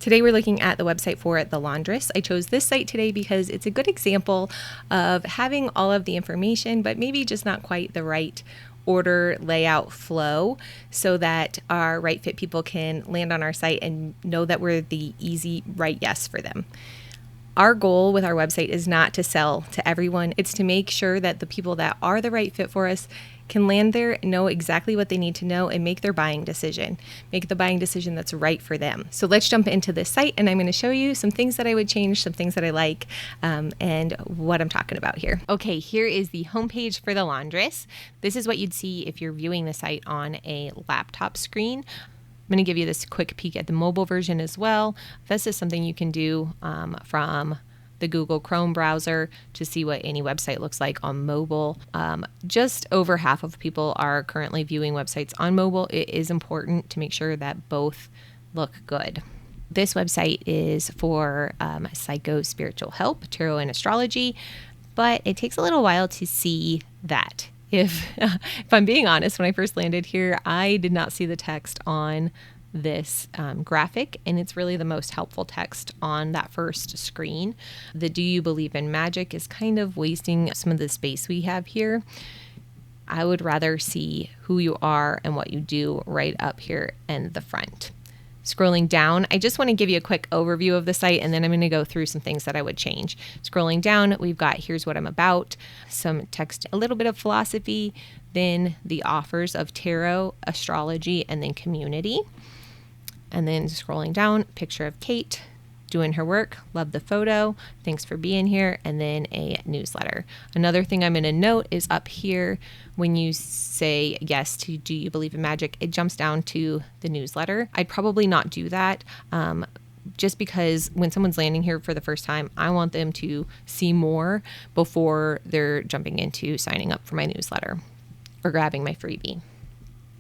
Today we're looking at the website for The Laundress. I chose this site today because it's a good example of having all of the information, but maybe just not quite the right order, layout, flow, so that our right fit people can land on our site and know that we're the easy right yes for them. Our goal with our website is not to sell to everyone. It's to make sure that the people that are the right fit for us can land there, know exactly what they need to know, and make their buying decision. Make the buying decision that's right for them. So let's jump into this site, and I'm going to show you some things that I would change, some things that I like, and what I'm talking about here. Okay, here is the homepage for The Laundress. This is what you'd see if you're viewing the site on a laptop screen. I'm going to give you this quick peek at the mobile version as well. This is something you can do from the Google Chrome browser to see what any website looks like on mobile. Just over half of people are currently viewing websites on mobile. It is important to make sure that both look good. This website is for psycho-spiritual help, tarot, and astrology, but it takes a little while to see that. If I'm being honest, when I first landed here, I did not see the text on this graphic, and it's really the most helpful text on that first screen. The "Do you believe in magic" is kind of wasting some of the space we have here. I would rather see who you are and what you do right up here in the front. Scrolling down, I just want to give you a quick overview of the site, and then I'm going to go through some things that I would change. Scrolling down, we've got "Here's what I'm about," some text, a little bit of philosophy, then the offers of tarot, astrology, and then community. And then scrolling down, picture of Kate doing her work. Love the photo. Thanks for being here. And then a newsletter. Another thing I'm going to note is up here, when you say yes to "Do you believe in magic?" it jumps down to the newsletter. I'd probably not do that just because when someone's landing here for the first time, I want them to see more before they're jumping into signing up for my newsletter or grabbing my freebie.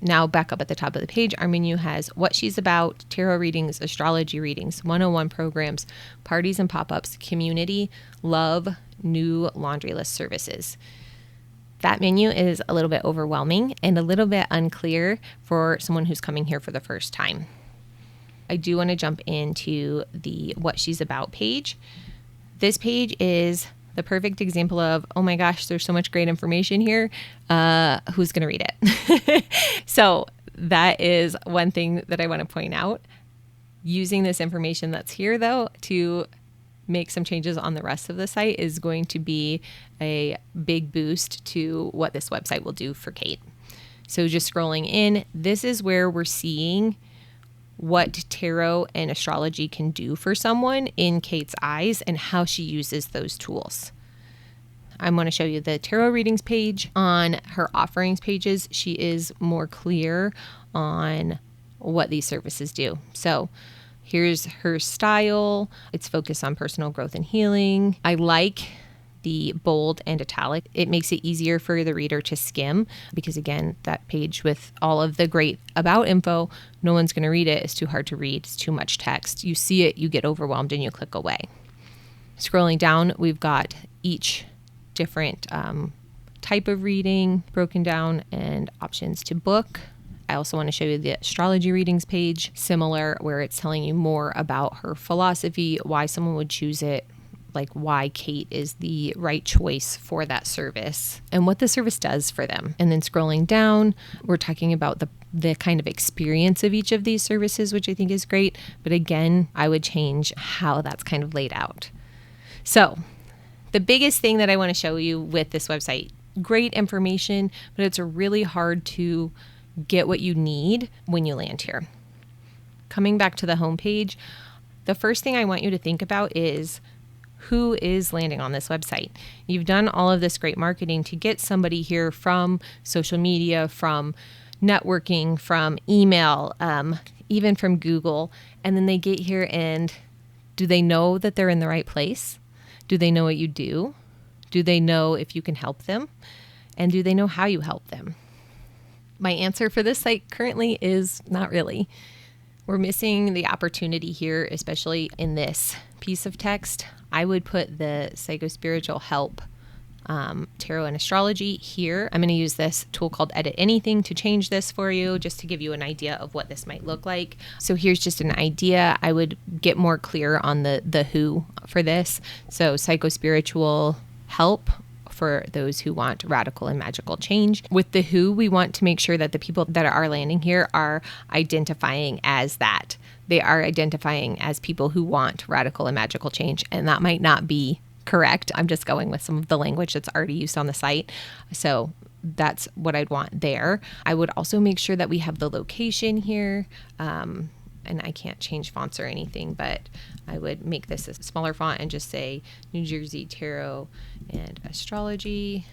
Now back up at the top of the page, our menu has what she's about, tarot readings, astrology readings, 101 programs, parties and pop-ups, community, love, new laundry list services. That menu is a little bit overwhelming and a little bit unclear for someone who's coming here for the first time. I do want to jump into the what she's about page. This page is the perfect example of, oh my gosh, there's so much great information here. Who's going to read it? So that is one thing that I want to point out. Using this information that's here, though, to make some changes on the rest of the site is going to be a big boost to what this website will do for Kate. So just scrolling in, this is where we're seeing what tarot and astrology can do for someone in Kate's eyes and how she uses those tools. I'm going to show you the tarot readings page. On her offerings pages, she is more clear on what these services do. So here's her style. It's focused on personal growth and healing. I like the bold and italic. It makes it easier for the reader to skim because, again, that page with all of the great about info, no one's going to read it. It's too hard to read. It's too much text. You see it, you get overwhelmed, and you click away. Scrolling down, we've got each different type of reading broken down and options to book. I also want to show you the astrology readings page, similar, where it's telling you more about her philosophy, why someone would choose it, like why Kate is the right choice for that service and what the service does for them. And then scrolling down, we're talking about the kind of experience of each of these services, which I think is great. But again, I would change how that's kind of laid out. So the biggest thing that I want to show you with this website, great information, but it's really hard to get what you need when you land here. Coming back to the homepage, the first thing I want you to think about is who is landing on this website. You've done all of this great marketing to get somebody here from social media, from networking, from email, even from Google, and then they get here, and do they know that they're in the right place? Do they know what you do? Do they know if you can help them? And do they know how you help them? My answer for this site currently is not really. We're missing the opportunity here, especially in this piece of text. I would put the psycho-spiritual help tarot and astrology here. I'm going to use this tool called Edit Anything to change this for you, just to give you an idea of what this might look like. So here's just an idea. I would get more clear on the who for this. So psychospiritual help for those who want radical and magical change. With the who, we want to make sure that the people that are landing here are identifying as that. They are identifying as people who want radical and magical change, and that might not be correct. I'm just going with some of the language that's already used on the site. So that's what I'd want there. I would also make sure that we have the location here. And I can't change fonts or anything, but I would make this a smaller font and just say New Jersey Tarot and Astrology.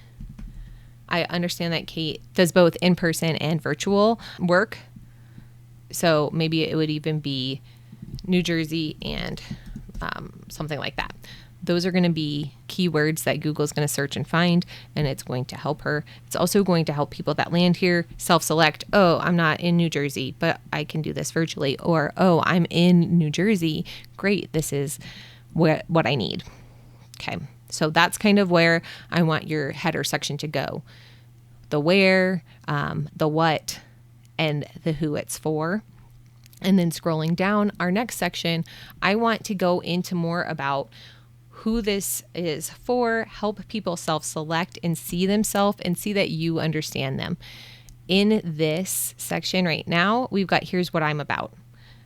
I understand that Kate does both in-person and virtual work. So maybe it would even be New Jersey and something like that. Those are going to be keywords that Google's going to search and find, and it's going to help her. It's also going to help people that land here self-select, oh, I'm not in New Jersey, but I can do this virtually. Or, oh, I'm in New Jersey. Great, this is what I need. Okay, so that's kind of where I want your header section to go. The where, the what, and the who it's for. And then scrolling down, our next section, I want to go into more about who this is for, help people self-select and see themselves and see that you understand them. In this section right now, we've got here's what I'm about.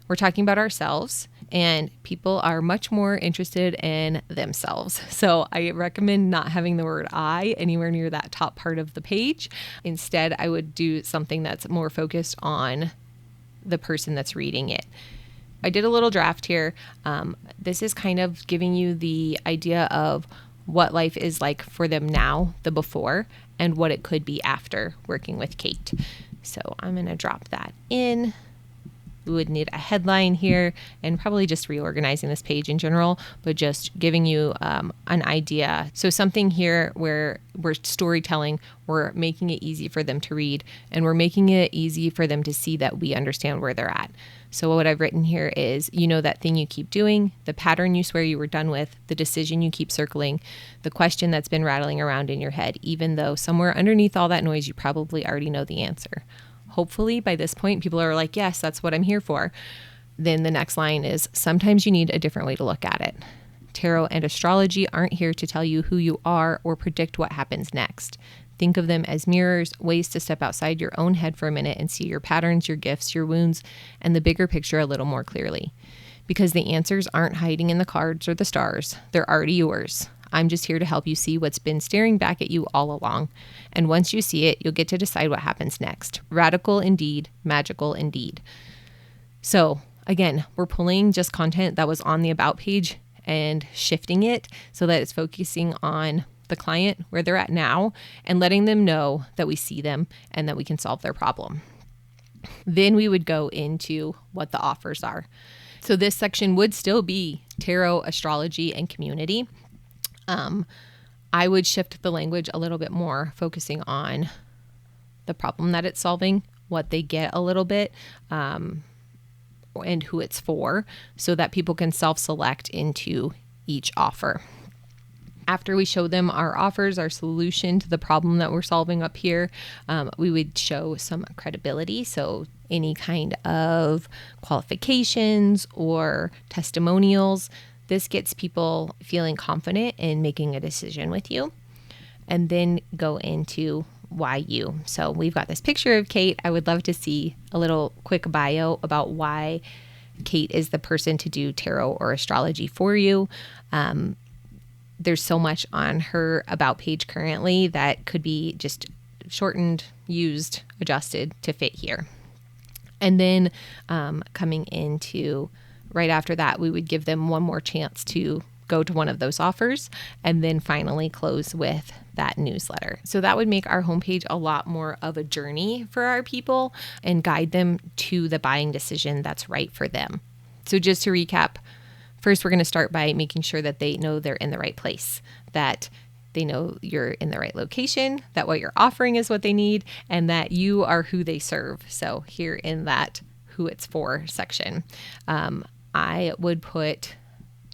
We're talking about ourselves, and people are much more interested in themselves. So I recommend not having the word I anywhere near that top part of the page. Instead, I would do something that's more focused on the person that's reading it. I did a little draft here. This is kind of giving you the idea of what life is like for them now, the before, and what it could be after working with Kate. So I'm going to drop that in. We would need a headline here and probably just reorganizing this page in general, but just giving you an idea. So something here where we're storytelling, we're making it easy for them to read, and we're making it easy for them to see that we understand where they're at. So what I've written here is, you know, that thing you keep doing, the pattern you swear you were done with, the decision you keep circling, the question that's been rattling around in your head, even though somewhere underneath all that noise, you probably already know the answer. Hopefully by this point, people are like, yes, that's what I'm here for. Then the next line is, sometimes you need a different way to look at it. Tarot and astrology aren't here to tell you who you are or predict what happens next. Think of them as mirrors, ways to step outside your own head for a minute and see your patterns, your gifts, your wounds, and the bigger picture a little more clearly. Because the answers aren't hiding in the cards or the stars. They're already yours. I'm just here to help you see what's been staring back at you all along. And once you see it, you'll get to decide what happens next. Radical indeed, magical indeed. So again, we're pulling just content that was on the About page and shifting it so that it's focusing on the client, where they're at now, and letting them know that we see them and that we can solve their problem. Then we would go into what the offers are. So this section would still be tarot, astrology, and community. I would shift the language a little bit more, focusing on the problem that it's solving, what they get a little bit, and who it's for, so that people can self-select into each offer. After we show them our offers, our solution to the problem that we're solving up here, we would show some credibility. So any kind of qualifications or testimonials. This gets people feeling confident in making a decision with you. And then go into why you. So we've got this picture of Kate. I would love to see a little quick bio about why Kate is the person to do tarot or astrology for you. There's so much on her About page currently that could be just shortened, used, adjusted to fit here. And then coming into right after that, we would give them one more chance to go to one of those offers, and then finally close with that newsletter. So that would make our homepage a lot more of a journey for our people and guide them to the buying decision that's right for them. So just to recap, first, we're going to start by making sure that they know they're in the right place, that they know you're in the right location, that what you're offering is what they need, and that you are who they serve. So here in that who it's for section, I would put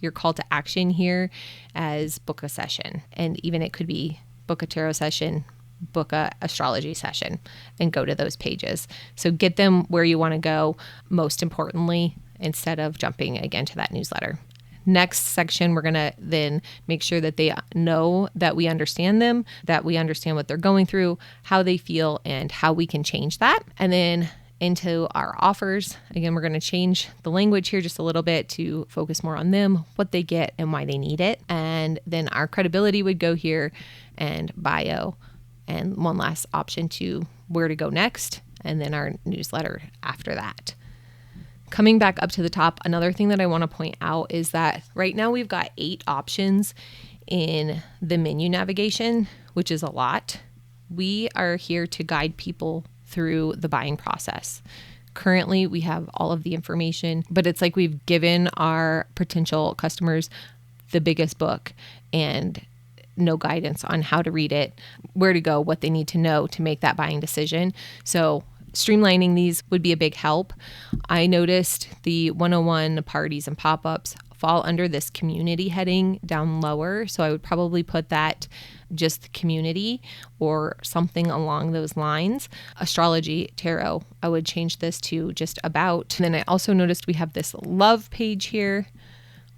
your call to action here as book a session. And even it could be book a tarot session, book a astrology session, and go to those pages. So get them where you want to go, most importantly, instead of jumping again to that newsletter. Next section, we're going to then make sure that they know that we understand them, that we understand what they're going through, how they feel, and how we can change that. And then into our offers, again, we're going to change the language here just a little bit to focus more on them, what they get, and why they need it. And then our credibility would go here, and bio, and one last option to where to go next, and then our newsletter after that. Coming back up to the top, another thing that I want to point out is that right now we've got 8 options in the menu navigation, which is a lot. We are here to guide people through the buying process. Currently, we have all of the information, but it's like we've given our potential customers the biggest book and no guidance on how to read it, where to go, what they need to know to make that buying decision. So streamlining these would be a big help. I noticed the 101 parties and pop-ups fall under this community heading down lower. So I would probably put that just community or something along those lines. Astrology, tarot, I would change this to just about. And then I also noticed we have this love page here,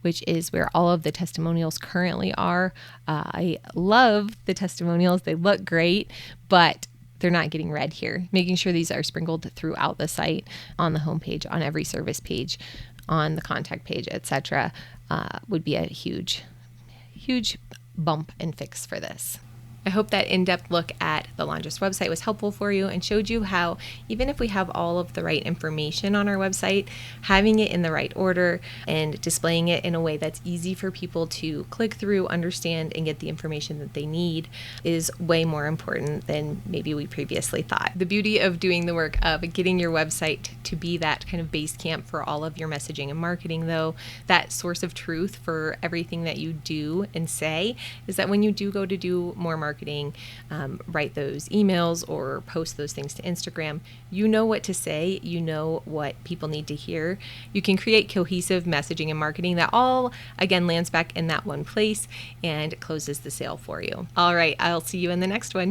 which is where all of the testimonials currently are. I love the testimonials. They look great, but they're not getting read here. Making sure these are sprinkled throughout the site, on the homepage, on every service page, on the contact page, etc., would be a huge bump and fix for this. I hope that in-depth look at the Laundress website was helpful for you and showed you how even if we have all of the right information on our website, having it in the right order and displaying it in a way that's easy for people to click through, understand, and get the information that they need is way more important than maybe we previously thought. The beauty of doing the work of getting your website to be that kind of base camp for all of your messaging and marketing, though, that source of truth for everything that you do and say, is that when you do go to do more marketing, write those emails or post those things to Instagram, you know what to say, you know what people need to hear. You can create cohesive messaging and marketing that all, again, lands back in that one place and closes the sale for you. All right, I'll see you in the next one.